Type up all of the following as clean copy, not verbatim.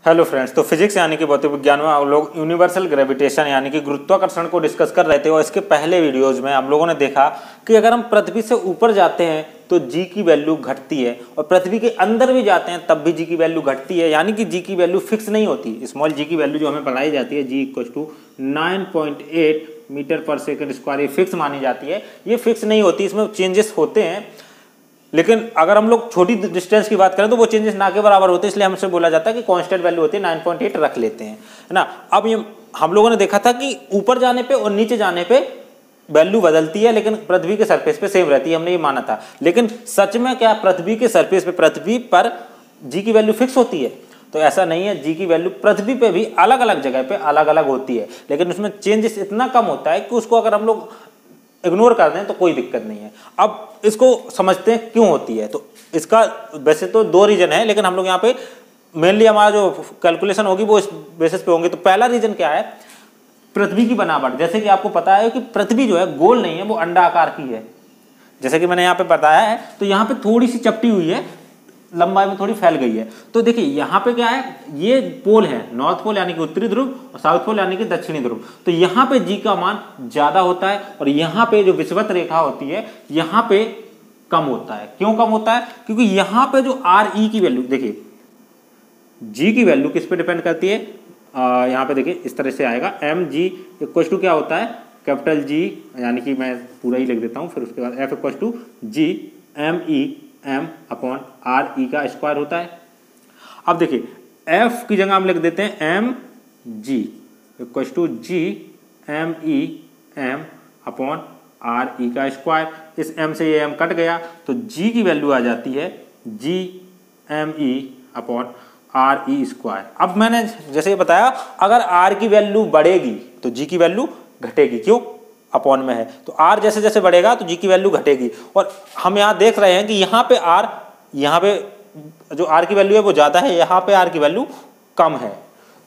Hello friends, तो physics यानी कि भौतिक विज्ञान में हम लोग यूनिवर्सल ग्रेविटेशन यानी कि गुरुत्वाकर्षण को डिस्कस कर रहे थे। और इसके पहले वीडियोज में हम लोगों ने देखा कि अगर हम पृथ्वी से ऊपर जाते हैं तो जी की वैल्यू घटती है, और पृथ्वी के अंदर भी जाते हैं तब भी जी की वैल्यू घटती है। यानी कि जी की वैल्यू फिक्स नहीं होती। स्मॉल जी की वैल्यू जो हमें पढ़ाई जाती है, जी इक्वल टू 9.8 मीटर पर सेकेंड स्क्वायर, ये फिक्स मानी जाती है। ये फिक्स नहीं होती, इसमें चेंजेस होते हैं। लेकिन अगर हम लोग छोटी डिस्टेंस की बात करें तो वो चेंजेस ना के बराबर होते हैं, इसलिए हमसे बोला जाता है कि कांस्टेंट वैल्यू होती है 9.8 रख लेते हैं, है ना। अब ये हम लोगों ने देखा था कि ऊपर जाने पे और नीचे जाने पे वैल्यू बदलती है, लेकिन पृथ्वी के सरफेस पे सेम रहती है, हमने ये माना था। लेकिन सच में क्या पृथ्वी के सरफेस पे, पृथ्वी पर जी की वैल्यू फिक्स होती है? तो ऐसा नहीं है। जी की वैल्यू पृथ्वी पे भी अलग अलग जगह पे अलग अलग होती है, लेकिन उसमें चेंजेस इतना कम होता है कि उसको अगर हम लोग इग्नोर कर दें तो कोई दिक्कत नहीं है। अब इसको समझते हैं क्यों होती है। तो इसका वैसे तो दो रीजन है, लेकिन हम लोग यहाँ पे मेनली हमारा जो कैलकुलेशन होगी वो इस बेसिस पे होंगे। तो पहला रीजन क्या है, पृथ्वी की बनावट। जैसे कि आपको पता है कि पृथ्वी जो है गोल नहीं है, वो अंडा आकार की है, जैसे कि मैंने यहाँ पे बताया है। तो यहाँ पे थोड़ी सी चपटी हुई है, लंबाई में थोड़ी फैल गई है। तो देखिए यहाँ पे क्या है, ये पोल है, नॉर्थ पोल यानी कि उत्तरी ध्रुव और साउथ पोल यानी कि दक्षिणी ध्रुव। तो यहाँ पे जी का मान ज्यादा होता है, और यहाँ पे जो विषुवत रेखा होती है यहाँ पे कम होता है। क्यों कम होता है? क्योंकि यहाँ पे जो आर ई की वैल्यू, देखिए जी की वैल्यू किस पे डिपेंड करती है। यहाँ पे देखिए इस तरह से आएगा, एम जी इक्वल टू क्या होता है, कैपिटल जी, यानी कि मैं पूरा ही लिख देता हूँ, फिर उसके बाद F equal to G M E M upon R E का स्क्वायर होता है। अब देखिए एफ की जगह हम लिख देते हैं M G equal to G M E M upon R E का स्क्वायर। इस एम से ये एम कट गया तो जी की वैल्यू आ जाती है G M E upon R E square. अब मैंने जैसे ये बताया, अगर आर की वैल्यू बढ़ेगी तो जी की वैल्यू घटेगी। क्यों? अपॉन में है, तो आर जैसे जैसे बढ़ेगा तो जी की वैल्यू घटेगी। और हम यहाँ देख रहे हैं कि यहाँ पे आर, यहाँ पे जो आर की वैल्यू है वो ज्यादा है, यहाँ पे आर की वैल्यू कम है।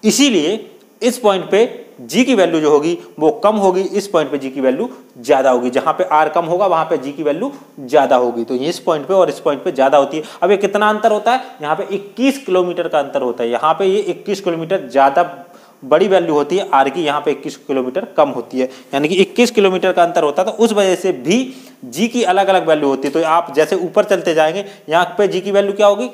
इसीलिए इस पॉइंट पे जी की वैल्यू जो होगी वो कम होगी, इस पॉइंट पे जी की वैल्यू ज्यादा होगी। जहां पे आर कम होगा वहां पे जी की वैल्यू ज्यादा होगी। तो इस पॉइंट पे और इस पॉइंट पे ज्यादा होती है। अब ये कितना अंतर होता है? यहाँ पे 21 किलोमीटर का अंतर होता है। यहाँ पे ये 21 किलोमीटर ज्यादा बड़ी वैल्यू होती है आर की, यहाँ पे 21 किलोमीटर कम होती है, यानी कि 21 किलोमीटर का अंतर होता है। तो उस वजह से भी जी की अलग अलग वैल्यू होती है। तो आप जैसे ऊपर चलते जाएंगे, यहाँ पे जी की वैल्यू क्या होगी,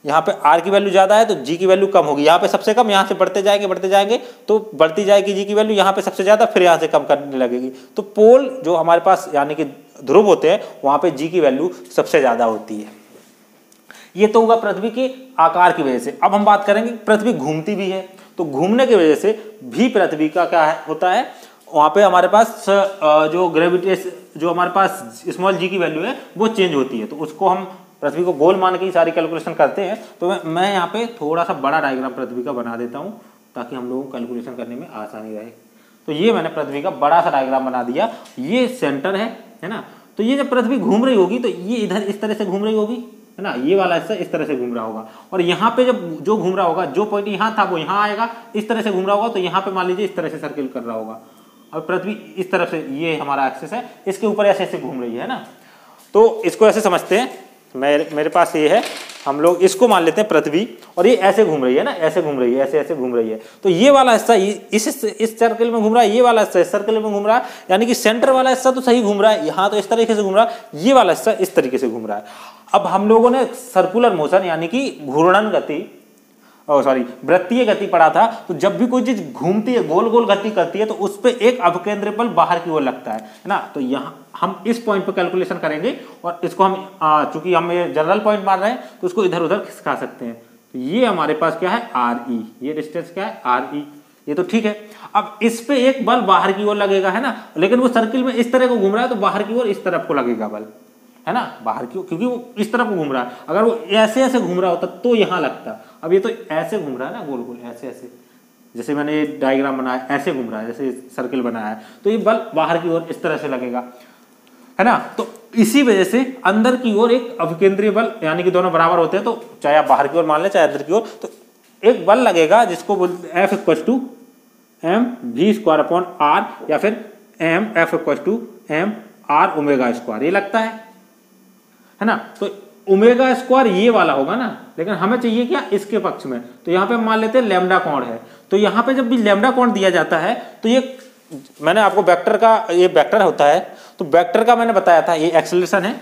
यहाँ पे आर की वैल्यू ज्यादा है तो जी की वैल्यू कम होगी। यहाँ पे सबसे कम, यहाँ से बढ़ते जाएंगे तो बढ़ती जाएगी जी की वैल्यू, यहाँ पे सबसे ज्यादा, फिर यहाँ से कम करने लगेगी। तो पोल जो हमारे पास यानी कि ध्रुव होते हैं, वहां पे जी की वैल्यू सबसे ज्यादा होती है। ये तो होगा पृथ्वी के आकार की वजह से। अब हम बात करेंगे पृथ्वी घूमती भी है, तो घूमने की वजह से भी पृथ्वी का क्या होता है, वहां पे हमारे पास जो ग्रेविटेशन, जो हमारे पास स्मॉल जी की वैल्यू है वो चेंज होती है। तो उसको हम पृथ्वी को गोल मान के ही सारी कैलकुलेशन करते हैं। तो मैं यहाँ पे थोड़ा सा बड़ा डायग्राम पृथ्वी का बना देता हूँ ताकि हम लोगों को कैलकुलेशन करने में आसानी रहे। तो ये मैंने पृथ्वी का बड़ा सा डायग्राम बना दिया। ये सेंटर है ना। तो ये जब पृथ्वी घूम रही होगी तो ये इधर इस तरह से घूम रही होगी, है ना। ये वाला हिस्सा इस तरह से घूम रहा होगा, और यहाँ पे जब जो घूम रहा होगा, जो पॉइंट यहाँ था वो यहाँ आएगा, इस तरह से घूम रहा होगा। तो यहाँ पे मान लीजिए इस तरह से सर्किल कर रहा होगा, और पृथ्वी इस तरफ से, ये हमारा एक्सिस है, इसके ऊपर ऐसे ऐसे घूम रही है ना। तो इसको ऐसे समझते हैं, मेरे पास ये है, हम लोग इसको मान लेते हैं पृथ्वी, और ये ऐसे घूम रही है ना, ऐसे घूम रही है, ऐसे ऐसे घूम रही है। तो ये वाला हिस्सा इस सर्कल में घूम रहा है, ये वाला हिस्सा इस सर्कल में घूम रहा है, यानी कि सेंटर वाला हिस्सा तो सही घूम रहा है, यहाँ तो इस तरीके से घूम रहा है, ये वाला हिस्सा इस तरीके से घूम रहा है। अब हम लोगों ने सर्कुलर मोशन यानी कि घूर्णन गति, वृत्तीय गति पढ़ा था। तो जब भी कोई चीज घूमती है, गोल गोल गति करती है, तो उस पर एक अवकेंद्री बल बाहर की ओर लगता है ना। तो यहाँ हम इस पॉइंट पर कैलकुलेशन करेंगे, और इसको हम चूंकि हम ये जनरल पॉइंट मान रहे हैं तो उसको इधर उधर खिसका सकते हैं। तो ये हमारे पास क्या है, आर ई, ये डिस्टेंस क्या है, आर ई, ये तो ठीक है। अब इस पे एक बल बाहर की ओर लगेगा, है ना, लेकिन वो सर्किल में इस तरह को घूम रहा है तो बाहर की ओर इस तरफ को लगेगा बल, है ना, बाहर की ओर, क्योंकि वो इस तरफ को घूम रहा है। अगर वो ऐसे ऐसे घूम रहा होता तो यहाँ लगता। अब ये तो ऐसे घूम रहा है ना, गोल गोल ऐसे ऐसे, जैसे मैंने ये डायग्राम बनाया, ऐसे घूम रहा है, जैसे सर्किल बनाया है, तो ये बल बाहर की ओर इस तरह से लगेगा, है ना। तो इसी वजह से अंदर की ओर एक अभिकेंद्रीय बल, यानी कि दोनों बराबर होते हैं, तो चाहे आप बाहर की ओर मान लें चाहे अंदर की ओर, तो एक बल लगेगा जिसको बोलते हैं F equal to M V square upon R, या फिर M F equal to M R omega square, ये लगता है ना। तो ओमेगा स्क्वायर ये वाला होगा ना, लेकिन हमें चाहिए क्या इसके पक्ष में, तो यहाँ पे मान लेते हैं लैम्डा कोण है। तो यहाँ पे जब भी लैम्डा कोण दिया जाता है तो ये मैंने आपको वेक्टर का, ये वेक्टर होता है तो वेक्टर का मैंने बताया था, ये एक्सेलरेशन है,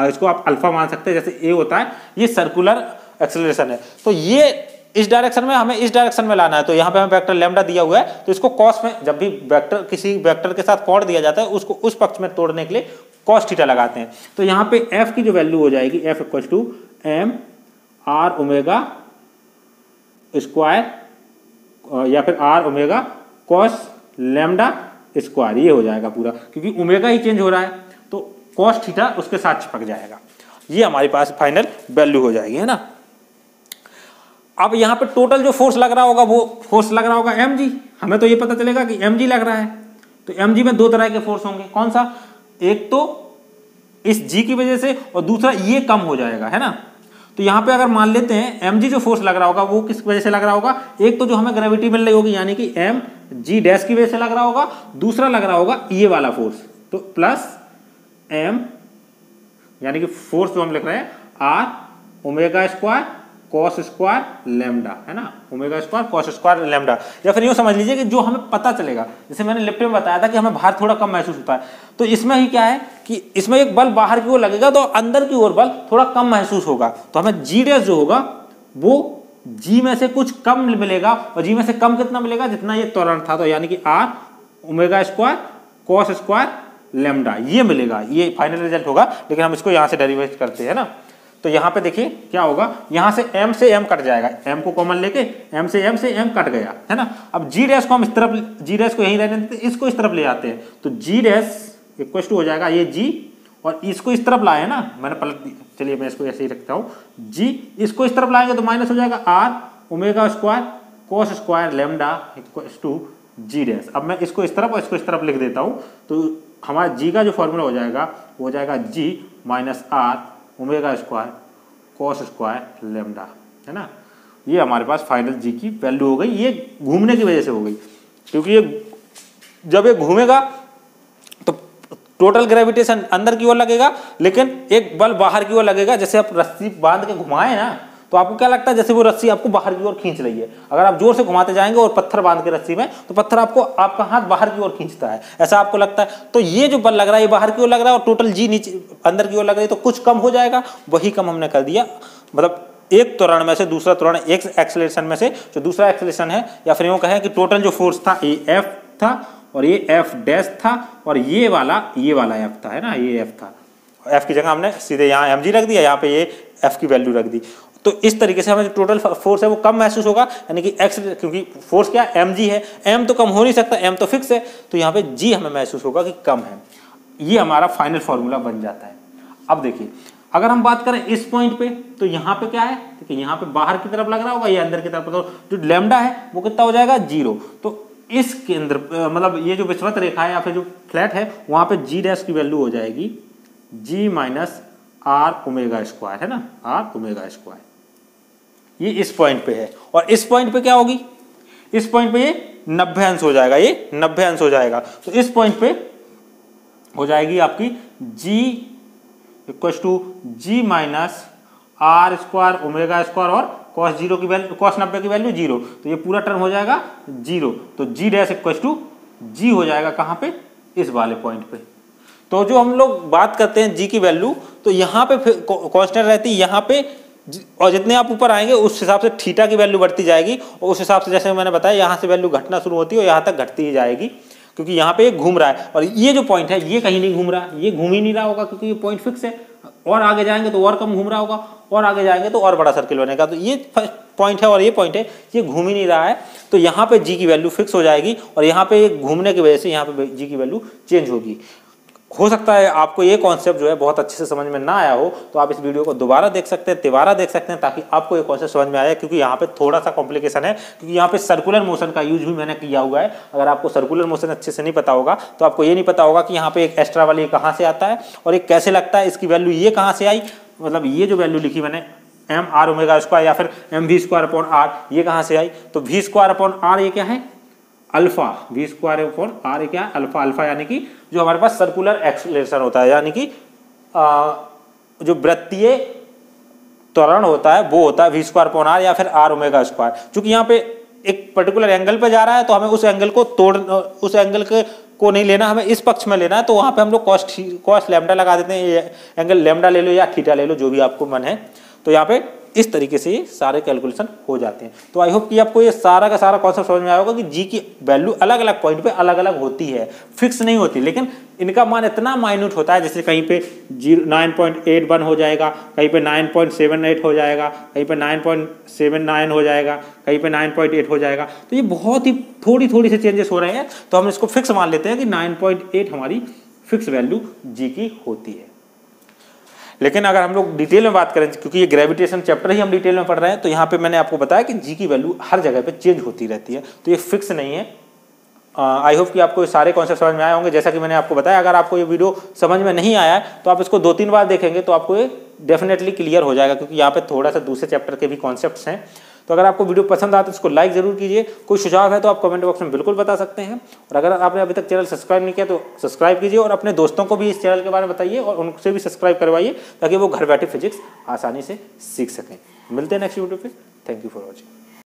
इसको आप अल्फा मान सकते हैं, जैसे ए होता है ये सर्कुलर एक्सेलरेशन है। तो ये इस डायरेक्शन में हमें इस डायरेक्शन में लाना है, तो यहाँ पे हमें वेक्टर लैम्डा दिया हुआ है, तो इसको कॉस में, जब भी वेक्टर किसी वेक्टर के साथ कोण दिया जाता है उसको उस पक्ष में तोड़ने के लिए कॉस थीटा लगाते हैं। तो यहाँ पे एफ की जो वैल्यू हो जाएगी F equal to M R omega square या फिर R omega cos lambda square, ये हो जाएगा पूरा, क्योंकि ओमेगा ही चेंज हो रहा है तो कॉस थीटा उसके साथ चिपक जाएगा। ये हमारे पास फाइनल वैल्यू हो जाएगी, है ना। अब यहाँ पे टोटल जो फोर्स लग रहा होगा वो फोर्स लग रहा होगा mg, हमें तो ये पता चलेगा कि mg लग रहा है। तो mg में दो तरह के फोर्स होंगे, कौन सा, एक तो इस g की वजह से और दूसरा ये कम हो जाएगा, है ना। तो यहाँ पे अगर मान लेते हैं mg जो फोर्स लग रहा होगा वो किस वजह से लग रहा होगा, एक तो जो हमें ग्रेविटी मिल रही होगी यानी कि mg डैश की वजह से लग रहा होगा, दूसरा लग रहा होगा ये वाला फोर्स, तो प्लस m यानी कि फोर्स जो हम लिख रहे हैं r omega square cos square lambda, है ना, omega square cos square lambda. या फिर यूँ समझ लीजिए कि जो हमें पता चलेगा, जैसे मैंने लिफ्ट में बताया था कि हमें भार थोड़ा कम महसूस होता है, तो इसमें ही क्या है कि इसमें एक बल बाहर की ओर लगेगा तो अंदर की ओर बल थोड़ा कम महसूस होगा, तो हमें जी डैश जो होगा वो जी में से कुछ कम मिलेगा, और जी में से कम कितना मिलेगा, जितना ये त्वरण था, तो यानी कि R omega square cos square lambda ये मिलेगा, ये फाइनल रिजल्ट होगा। लेकिन हम इसको यहाँ से डेरिवेट करते हैं ना, तो यहाँ पे देखिए क्या होगा, यहाँ से m से m कट जाएगा, m को कॉमन लेके m से m कट गया, है ना। अब g डैश को हम इस तरफ, g डैश को यहीं रहने देते, इसको इस तरफ ले आते हैं, तो g डैश इक्वल टू हो जाएगा ये g, और इसको इस तरफ लाए ना, मैंने पलट दी, चलिए मैं इसको ऐसे ही रखता हूँ, g इसको इस तरफ लाएंगे तो माइनस हो जाएगा r omega square cos square lambda equal to g dash. अब मैं इसको इस तरफ और इसको इस तरफ लिख देता हूँ, तो हमारा g का जो फॉर्मूला हो जाएगा वो हो जाएगा g minus r omega square cos square lambda, है ना। ये हमारे पास फाइनल जी की वैल्यू हो गई, ये घूमने की वजह से हो गई, क्योंकि ये जब ये घूमेगा तो टोटल ग्रेविटेशन अंदर की ओर लगेगा, लेकिन एक बल बाहर की ओर लगेगा। जैसे आप रस्सी बांध के घुमाए ना, तो आपको क्या लगता है जैसे वो रस्सी आपको बाहर की ओर खींच रही है। अगर आप जोर से घुमाते जाएंगे और पत्थर बांध के रस्सी में, तो पत्थर आपको आपका हाथ बाहर की ओर खींचता है, ऐसा आपको लगता है। तो ये जो बल लग रहा है ये बाहर की ओर लग रहा है और टोटल जी नीचे अंदर की ओर लग रही है, तो कुछ कम हो जाएगा, वही कम हमने कर दिया। मतलब एक त्वरण में से दूसरा त्वरण, एक एक्सेलरेशन में से जो दूसरा एक्सेलरेशन है, या फिर यूँ कहें कि टोटल जो फोर्स था ये एफ था और ये एफ डैश था और ये वाला एफ था, है ना, ये एफ था। एफ की जगह हमने सीधे यहाँ एम जी रख दिया, यहाँ पे ये एफ की वैल्यू रख दी। तो इस तरीके से हमें जो टोटल फोर्स है वो कम महसूस होगा, यानी कि एक्स, क्योंकि फोर्स क्या है mg है, m तो कम हो नहीं सकता, m तो फिक्स है, तो यहाँ पे g हमें महसूस होगा कि कम है। ये हमारा फाइनल फॉर्मूला बन जाता है। अब देखिए अगर हम बात करें इस पॉइंट पे, तो यहाँ पे क्या है, देखिए यहाँ पे बाहर की तरफ लग रहा होगा, ये अंदर की तरफ, तो जो लैम्डा है वो कितना हो जाएगा 0। तो इस केंद्र मतलब ये जो विषुवत रेखा है या फिर जो फ्लैट है वहाँ पे g डैश की वैल्यू हो जाएगी g minus R omega square, है ना, आर ओमेगा स्क्वायर। ये इस पॉइंट पे है, और इस पॉइंट पे क्या होगी, इस पॉइंट पे ये 90 अंश हो जाएगा, ये 90 अंश हो जाएगा। तो इस पॉइंट पे हो जाएगी आपकी g equal to G minus R square omega square और कॉस 0 की वैल्यू, कॉस 90 की वैल्यू 0, तो ये पूरा टर्म हो जाएगा 0। तो g डैश इक्वल टू जी हो जाएगा कहाँ पे, इस वाले पॉइंट पे। तो जो हम लोग बात करते हैं g की वैल्यू, तो यहाँ पे कांस्टेंट रहती है यहाँ पे, और जितने आप ऊपर आएंगे उस हिसाब से थीटा की वैल्यू बढ़ती जाएगी, और उस हिसाब से जैसे मैंने बताया यहाँ से वैल्यू घटना शुरू होती है और यहाँ तक घटती ही जाएगी, क्योंकि यहाँ पे घूम रहा है। और ये जो पॉइंट है ये कहीं नहीं घूम रहा, ये घूम ही नहीं रहा होगा, क्योंकि ये पॉइंट फिक्स है। और आगे जाएंगे तो और कम घूम रहा होगा, और आगे जाएंगे तो और बड़ा सर्किल बनेगा। तो ये पॉइंट है और ये पॉइंट है, ये घूम ही नहीं रहा है, तो यहाँ पे जी की वैल्यू फिक्स हो जाएगी, और यहाँ पे घूमने की वजह से यहाँ पे जी की वैल्यू चेंज होगी। हो सकता है आपको ये कॉन्सेप्ट जो है बहुत अच्छे से समझ में ना आया हो, तो आप इस वीडियो को दोबारा देख सकते हैं, तिबारा देख सकते हैं, ताकि आपको ये कॉन्सेप्ट समझ में आए, क्योंकि यहाँ पे थोड़ा सा कॉम्प्लिकेशन है, क्योंकि यहाँ पे सर्कुलर मोशन का यूज भी मैंने किया हुआ है। अगर आपको सर्कुलर मोशन अच्छे से नहीं पता होगा तो आपको ये नहीं पता होगा कि यहाँ पे एक एक्स्ट्रा वाली कहाँ से आता है और एक कैसे लगता है, इसकी वैल्यू ये कहाँ से आई, मतलब ये जो वैल्यू लिखी मैंने एम आर ओमेगा स्क्वायर या फिर M V square upon R, ये कहाँ से आई, तो वी स्क्वायर अपॉन आर ये क्या है, alpha, V square upon R क्या है, अल्फा। अल्फा यानी कि जो हमारे पास सर्कुलर एक्सेलरेशन होता है, यानी कि जो वृत्तीय त्वरण होता है वो होता है v स्क्वायर अपॉन r या फिर r ओमेगा स्क्वायर। चूंकि यहाँ पे एक पर्टिकुलर एंगल पे जा रहा है तो हमें उस एंगल को उस एंगल को नहीं लेना, हमें इस पक्ष में लेना है, तो वहां पे हम लोग कॉस लैम्डा लगा देते हैं। ये एंगल लैम्डा ले लो या थीटा ले लो, जो भी आपको मन है। तो यहाँ पे इस तरीके से ये सारे कैलकुलेशन हो जाते हैं। तो आई होप कि आपको ये सारा का सारा कॉन्सेप्ट समझ में आया होगा कि जी की वैल्यू अलग अलग पॉइंट पे अलग अलग होती है, फिक्स नहीं होती, लेकिन इनका मान इतना माइन्यूट होता है, जैसे कहीं पे 9.81 हो जाएगा, कहीं पे 9.78 हो जाएगा, कहीं पे 9.79 हो जाएगा, कहीं पे 9.8 हो जाएगा। तो ये बहुत ही थोड़ी थोड़ी से चेंजेस हो रहे हैं, तो हम इसको फिक्स मान लेते हैं कि 9.8 हमारी फिक्स वैल्यू जी की होती है। लेकिन अगर हम लोग डिटेल में बात करें, क्योंकि ये ग्रेविटेशन चैप्टर ही हम डिटेल में पढ़ रहे हैं, तो यहाँ पे मैंने आपको बताया कि जी की वैल्यू हर जगह पे चेंज होती रहती है, तो ये फिक्स नहीं है। आई होप कि आपको ये सारे कॉन्सेप्ट समझ में आए होंगे। जैसा कि मैंने आपको बताया, अगर आपको ये वीडियो समझ में नहीं आया है तो आप इसको 2-3 बार देखेंगे तो आपको ये डेफिनेटली क्लियर हो जाएगा, क्योंकि यहाँ पे थोड़ा सा दूसरे चैप्टर के भी कॉन्सेप्ट्स हैं। तो अगर आपको वीडियो पसंद आए तो इसको लाइक जरूर कीजिए। कोई सुझाव है तो आप कमेंट बॉक्स में बिल्कुल बता सकते हैं, और अगर आपने अभी तक चैनल सब्सक्राइब नहीं किया तो सब्सक्राइब कीजिए, और अपने दोस्तों को भी इस चैनल के बारे में बताइए और उनसे भी सब्सक्राइब करवाइए, ताकि वो घर बैठे फिजिक्स आसानी से सीख सकें। मिलते हैं नेक्स्ट वीडियो पे। Thank you for watching.